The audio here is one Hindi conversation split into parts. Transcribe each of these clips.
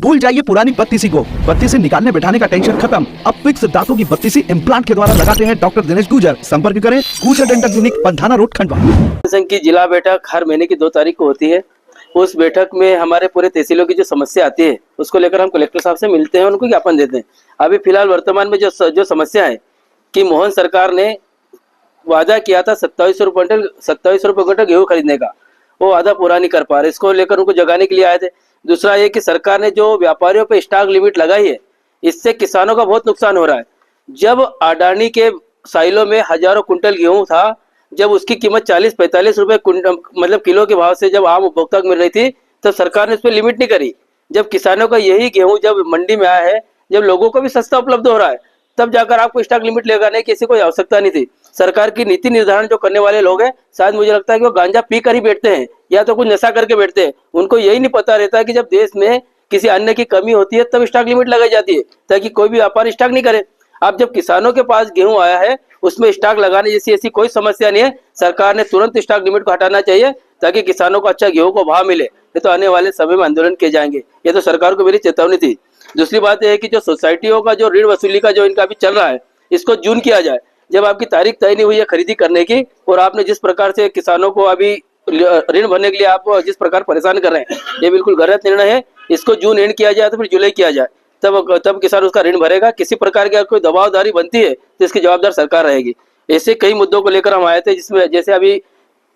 भूल जाइए पुरानी बत्तीसी को, बत्तीसी निकालने बैठाने का टेंशन खत्म। अब फिक्स दांतों की बत्तीसी इम्प्लांट के द्वारा लगाते हैं डॉक्टर दिनेश गुजर। संपर्क करें गुजर dental clinic, Pandhana road, Khandwa. संघ की जिला बैठक हर महीने की 2 तारीख को होती है। उस बैठक में हमारे पूरे तहसीलों की जो समस्या आती है उसको लेकर हम कलेक्टर साहब से मिलते हैं, उनको ज्ञापन देते हैं। अभी फिलहाल वर्तमान में जो समस्या है कि मोहन सरकार ने वादा किया था 27 रुपये क्विंटल गेहूँ खरीदने का, वो वादा पूरा नहीं कर पा रहे। इसको लेकर उनको जगाने के लिए आए थे। दूसरा ये कि सरकार ने जो व्यापारियों पे स्टॉक लिमिट लगाई है, इससे किसानों का बहुत नुकसान हो रहा है। जब अडानी के साइलों में हजारों कुंटल गेहूं था, जब उसकी कीमत 40-45 रुपए मतलब किलो के भाव से जब आम उपभोक्ता को मिल रही थी, तब सरकार ने उस पर लिमिट नहीं करी। जब किसानों का यही गेहूं जब मंडी में आया है, जब लोगों को भी सस्ता उपलब्ध हो रहा है, तब जाकर आपको स्टॉक लिमिट लगाने की ऐसी कोई आवश्यकता नहीं थी। सरकार की नीति निर्धारण जो करने वाले लोग हैं, शायद मुझे लगता है कि वो गांजा पी कर ही बैठते हैं या तो कुछ नशा करके बैठते हैं। उनको यही नहीं पता रहता कि जब देश में किसी अन्न की कमी होती है तब स्टॉक लिमिट लगाई जाती है, ताकि कोई भी व्यापारी स्टॉक नहीं करे। अब जब किसानों के पास गेहूं आया है, उसमें स्टॉक लगाने जैसी ऐसी कोई समस्या नहीं है। सरकार ने तुरंत स्टॉक लिमिट को हटाना चाहिए ताकि किसानों को अच्छा गेहूं को भाव मिले, नहीं तो आने वाले समय में आंदोलन किए जाएंगे। ये तो सरकार को मेरी चेतावनी थी। दूसरी बात यह है कि जो सोसाइटियों का जो ऋण वसूली का जो इनका अभी चल रहा है, इसको जून किया जाए। जब आपकी तारीख तय नहीं हुई है खरीदी करने की, और आपने जिस प्रकार से किसानों को अभी ऋण भरने के लिए आप जिस प्रकार परेशान कर रहे हैं, ये बिल्कुल गलत निर्णय है। इसको जून एंड किया जाए तो फिर जुलाई किया जाए, तब किसान उसका ऋण भरेगा। किसी प्रकार की अगर कोई दबावदारी बनती है तो इसकी जवाबदार सरकार रहेगी। ऐसे कई मुद्दों को लेकर हम आए थे, जिसमें जैसे अभी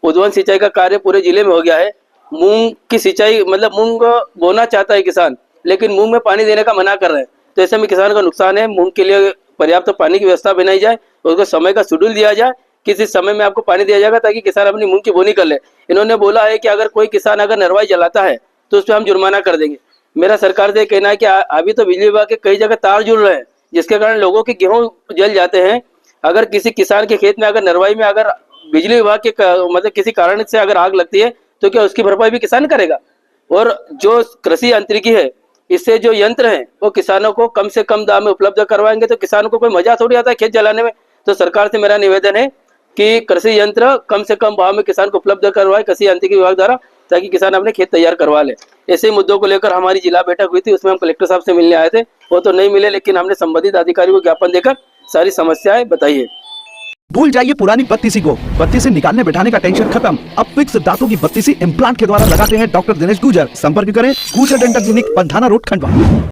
उद्वहन सिंचाई का कार्य पूरे जिले में हो गया है। मूंग की सिंचाई मतलब मूंग बोना चाहता है किसान, लेकिन मूंग में पानी देने का मना कर रहे हैं, तो ऐसे में किसान का नुकसान है। मूंग के लिए पर्याप्त पानी की व्यवस्था बनाई जाए, उसको समय का शेड्यूल दिया जाए, किसी समय में आपको पानी दिया जाएगा ताकि किसान अपनी मूंग की बोनी कर ले। इन्होंने बोला है कि अगर कोई किसान अगर नरवाई जलाता है तो उस पर हम जुर्माना कर देंगे। मेरा सरकार से कहना है कि अभी तो बिजली विभाग के कई जगह तार जुड़ रहे हैं, जिसके कारण लोगों के गेहूं जल जाते हैं। अगर किसी किसान के खेत में अगर नरवाई में अगर बिजली विभाग के मतलब किसी कारण से अगर आग लगती है तो क्या उसकी भरपाई भी किसान करेगा? और जो कृषि यांत्रिकी है, इससे जो यंत्र है वो किसानों को कम से कम दाम में उपलब्ध करवाएंगे, तो किसानों को कोई मजा थोड़ी आता है खेत जलाने में। तो सरकार से मेरा निवेदन है कि कृषि यंत्र कम से कम भाव में किसान को उपलब्ध करवाए कृषि यांत्रिकी विभाग द्वारा, ताकि किसान अपने खेत तैयार करवा ले। ऐसे मुद्दों को लेकर हमारी जिला बैठक हुई थी, उसमें हम कलेक्टर साहब से मिलने आए थे। वो तो नहीं मिले, लेकिन हमने संबंधित अधिकारी को ज्ञापन देकर सारी समस्याएं बताई है। भूल जाइए पुरानी बत्तीसी को, बत्तीसी निकालने बैठाने का टेंशन खत्म। अब फिक्स दांतों की बत्तीसी इम्प्लांट के द्वारा लगाते हैं डॉक्टर दिनेश गुजर। संपर्क करें गुजर dental clinic, Pandhana road, Khandwa.